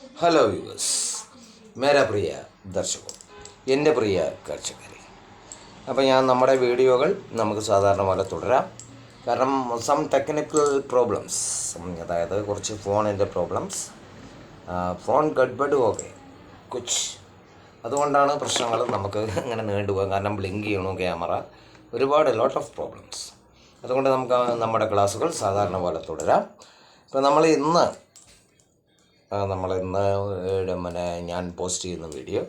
Hello viewers, മേരാ പ്രിയ ദർശകോ, എൻ്റെ പ്രിയ കാഴ്ചക്കാരെ. അപ്പോൾ നമ്മുടെ വീഡിയോകൾ നമുക്ക് സാധാരണ പോലെ തുടരാം. കാരണം സം ടെക്നിക്കൽ പ്രോബ്ലംസ്, അതായത് കുറച്ച് ഫോണിൻ്റെ പ്രോബ്ലംസ്, ഫോൺ ഗഡ്ബഡ് ഓക്കെ കുച്ച്, അതുകൊണ്ടാണ് പ്രശ്നങ്ങൾ നമുക്ക് ഇങ്ങനെ നീണ്ടുപോകാം. കാരണം ബ്ലിങ്ക് ചെയ്യണു ക്യാമറ, ഒരുപാട് ലോട്ട് ഓഫ് പ്രോബ്ലംസ്. അതുകൊണ്ട് നമുക്ക് നമ്മുടെ ക്ലാസ്സുകൾ സാധാരണ പോലെ തുടരാം. ഇപ്പോൾ നമ്മളിന്ന് ഞാൻ പോസ്റ്റ് ചെയ്യുന്ന വീഡിയോ,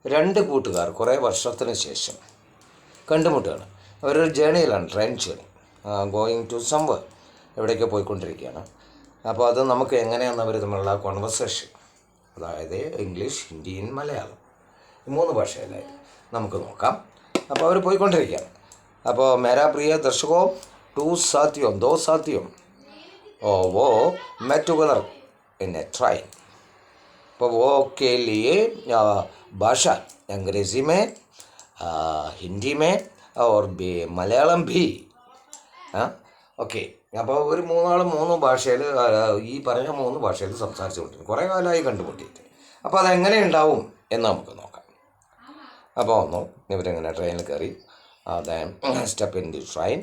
രണ്ട് കൂട്ടുകാർ കുറേ വർഷത്തിന് ശേഷം കണ്ടുമുട്ടുകയാണ്. അവരൊരു ജേണിയിലാണ്, train journey, going to somewhere, എവിടേക്കോ പോയിക്കൊണ്ടിരിക്കുകയാണ്. അപ്പോൾ അത് നമുക്ക് എങ്ങനെയാണ് അവർ തമ്മിലുള്ള കോൺവെർസേഷൻ, അതായത് ഇംഗ്ലീഷ്, ഹിന്ദി, മലയാളം, ഈ 3 ഭാഷയിലായി നമുക്ക് നോക്കാം. അപ്പോൾ അവർ പോയിക്കൊണ്ടിരിക്കുകയാണ്. അപ്പോൾ മേരാ പ്രിയ ദർശകോ, 2 साथियों 2 साथियों वो met together in a train. तो वो के लिए भाषा अंग्रेज़ी में, हिंदी में और भी मलयालम भी. ഓക്കെ. അപ്പോൾ ഒരു 3 ഭാഷയിൽ, ഈ പറഞ്ഞ 3 ഭാഷയിൽ സംസാരിച്ചുകൊണ്ടിരിക്കും. കുറേ കാലമായി കണ്ടുമുട്ടിയിട്ട്. അപ്പോൾ അതെങ്ങനെ ഉണ്ടാവും എന്ന് നമുക്ക് നോക്കാം. അപ്പോൾ ഇവരിങ്ങനെ ട്രെയിനിൽ കയറി, step in the train,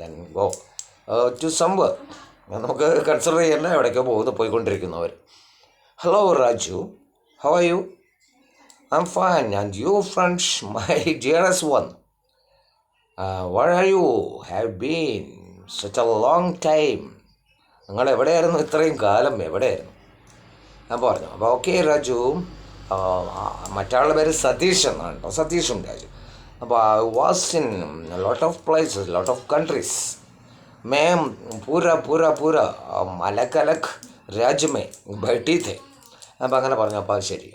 then go to somewhere. നമുക്ക് കൺസിഡർ ചെയ്യണ്ട, എവിടേക്കോ പോയിക്കൊണ്ടിരിക്കുന്നവർ. Hello Raju, how are you? I am fine. And you friends, my dearest one, where are you? Have been such a long time. നിങ്ങൾ എവിടെയായിരുന്നു ഇത്രയും കാലം? എവിടെയായിരുന്നു? ഞാൻ പറഞ്ഞു. അപ്പോൾ ഓക്കെ രാജു, മറ്റാളുടെ പേര് സതീഷ് എന്നാണ് കേട്ടോ, സതീഷും രാജു. അപ്പോൾ I was in lot of places, lot of countries. मैं पूरा अलग अलग राज्य में बैठी थे. അപ്പോൾ അങ്ങനെ പറഞ്ഞു. അപ്പോൾ അത് ശരി,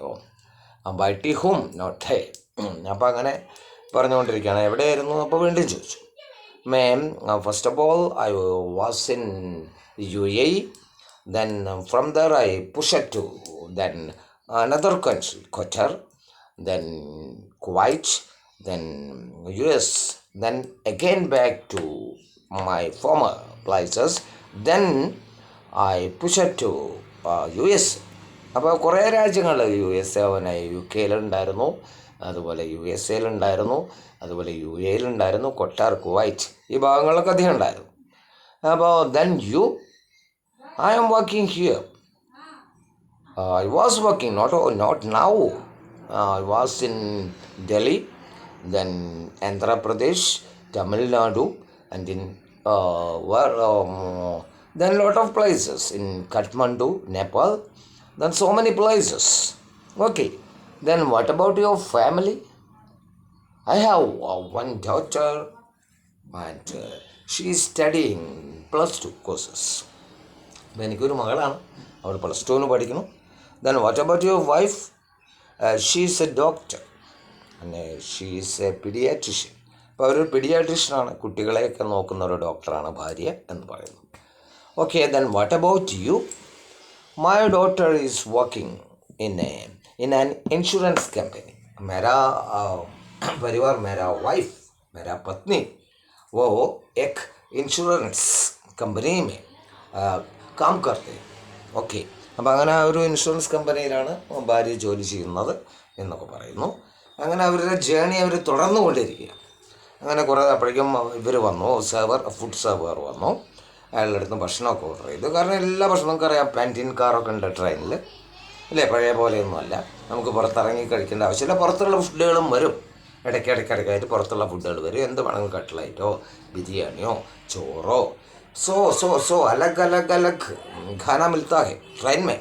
ബൈട്ടി ഹും നോട്ട് ഹേ. അപ്പോൾ അങ്ങനെ പറഞ്ഞുകൊണ്ടിരിക്കുകയാണ്. എവിടെയായിരുന്നു? അപ്പോൾ വീണ്ടും ചോദിച്ചു. Ma'am, first of all I was in UAE, then from there I pushed to then another country, Qatar, then Kuwait, then US, then again back to my former places, then I pushed to US. അപ്പോൾ കുറേ രാജ്യങ്ങൾ, USA, UK അതുപോലെ USA അതുപോലെ UAE Qatar, Kuwait, ഈ ഭാഗങ്ങളൊക്കെ അധികം ഉണ്ടായിരുന്നു. അപ്പോൾ then you, I am working here. I was working, not now. I was in Delhi, then Andhra Pradesh, Tamil Nadu, and in then lot of places in Kathmandu, Nepal, then so many places. Okay, then what about your family? I have one daughter, and she is studying +2 courses. എനിക്കൊരു മകളാണ്, അവൾ +2 പഠിക്കുന്നു. Then what about your wife? She is a doctor, and she is a pediatrician. അപ്പോൾ അവരൊരു പീഡിയാട്രീഷ്യനാണ്, കുട്ടികളെയൊക്കെ നോക്കുന്ന ഒരു ഡോക്ടറാണ് ഭാര്യ എന്ന് പറയുന്നു. Okay, then what about you? My daughter is working in an insurance company. मेरा परिवार, मेरा वाइफ, मेरा पत्नी, वो एक इंश्योरेंस कंपनी में काम करते हैं. ഓക്കെ, അപ്പോൾ അങ്ങനെ ഒരു ഇൻഷുറൻസ് കമ്പനിയിലാണ് ഭാര്യ ജോലി ചെയ്യുന്നത് എന്നൊക്കെ പറയുന്നു. അങ്ങനെ അവരുടെ ജേണി അവർ തുടർന്നുകൊണ്ടിരിക്കുക. അങ്ങനെ കുറേ അപ്പോഴേക്കും ഇവർ വന്നു, ഫുഡ് സെർവർ വന്നു. അയാളുടെ അടുത്ത് ഭക്ഷണമൊക്കെ ഓർഡർ ചെയ്തു. കാരണം എല്ലാ ഭക്ഷണവും നമുക്കറിയാം, പാൻറ്റീൻ കാറൊക്കെ ഉണ്ട് ട്രെയിനിൽ, അല്ലേ? പഴയ പോലെയൊന്നുമല്ല, നമുക്ക് പുറത്തിറങ്ങി കഴിക്കേണ്ട ആവശ്യമില്ല. പുറത്തുള്ള ഫുഡുകളും വരും, ഇടയ്ക്കിടയ്ക്കായിട്ട് പുറത്തുള്ള ഫുഡുകൾ വരും. എന്ത് വേണമെങ്കിലും, കട്ട്ലൈറ്റോ ബിരിയാണിയോ ചോറോ, സോ അലഗ് അലഗ് അലഗ് ഖാന മിൽത്താ ഹെ ട്രെയിൻ മേ,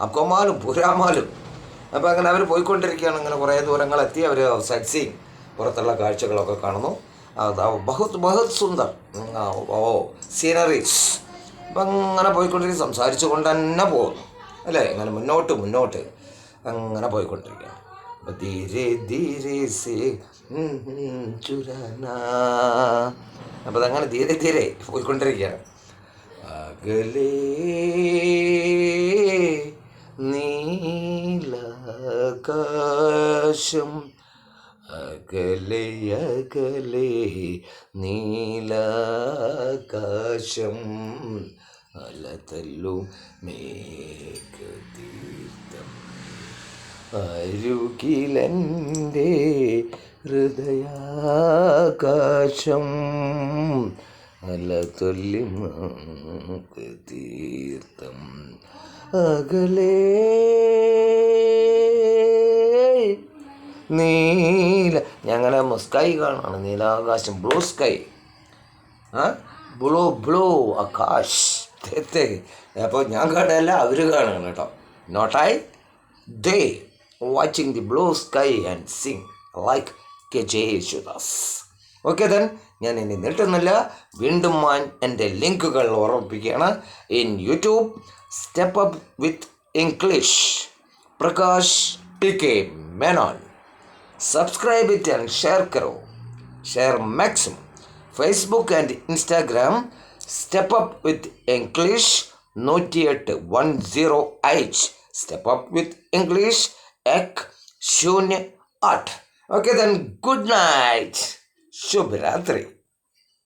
അപ്പോ മാലും പൂരാ മാലും. അപ്പോൾ അങ്ങനെ അവർ പോയിക്കൊണ്ടിരിക്കുകയാണ്. അങ്ങനെ കുറേ ദൂരങ്ങളെത്തി അവർ സൈറ്റ് സീയിങ്, പുറത്തുള്ള കാഴ്ചകളൊക്കെ കാണുന്നു. ബഹുത് സുന്ദർ സീനറീസ്. അപ്പം അങ്ങനെ പോയിക്കൊണ്ടിരിക്കും, സംസാരിച്ചു കൊണ്ട് തന്നെ പോകുന്നു, അല്ലേ? അങ്ങനെ മുന്നോട്ട് അങ്ങനെ പോയിക്കൊണ്ടിരിക്കുകയാണ്. അപ്പം ധീരെ ധീരെ സേ ചുരാന, അപ്പം അതങ്ങനെ ധീരെ പോയിക്കൊണ്ടിരിക്കുകയാണ്. അകലേ നീലാകാശം, അകലെ അകലെ നീലാകാശം, അലതല്ലും മേഘതീർത്ഥം. അരുകിലെൻ്റെ ഹൃദയാകാശം അലതൊല്ലി തീർത്ഥം അകലേ നീല ഞങ്ങനെ സ്കൈ കാണാണ്, നീലാകാശം, ബ്ലൂ സ്കൈ, ബ്ലൂ ആകാശ്. അപ്പോൾ ഞാൻ കാണുകയല്ല, അവർ കാണുകയാണ് കേട്ടോ. Not I, they watching the blue sky and sing like KJ Yesudas. Okay then, ഞാൻ ഇനി നീട്ടുന്നില്ല, വീണ്ടും ഞാൻ എൻ്റെ ലിങ്കുകൾ ഓർമ്മിപ്പിക്കുകയാണ്. In YouTube step up with English Prakash TK Menon. Subscribe it and share കറോ, share maximum. Facebook and Instagram step up with English 10810H. Step up with English 108. Okay then, good night. Shubh Ratri.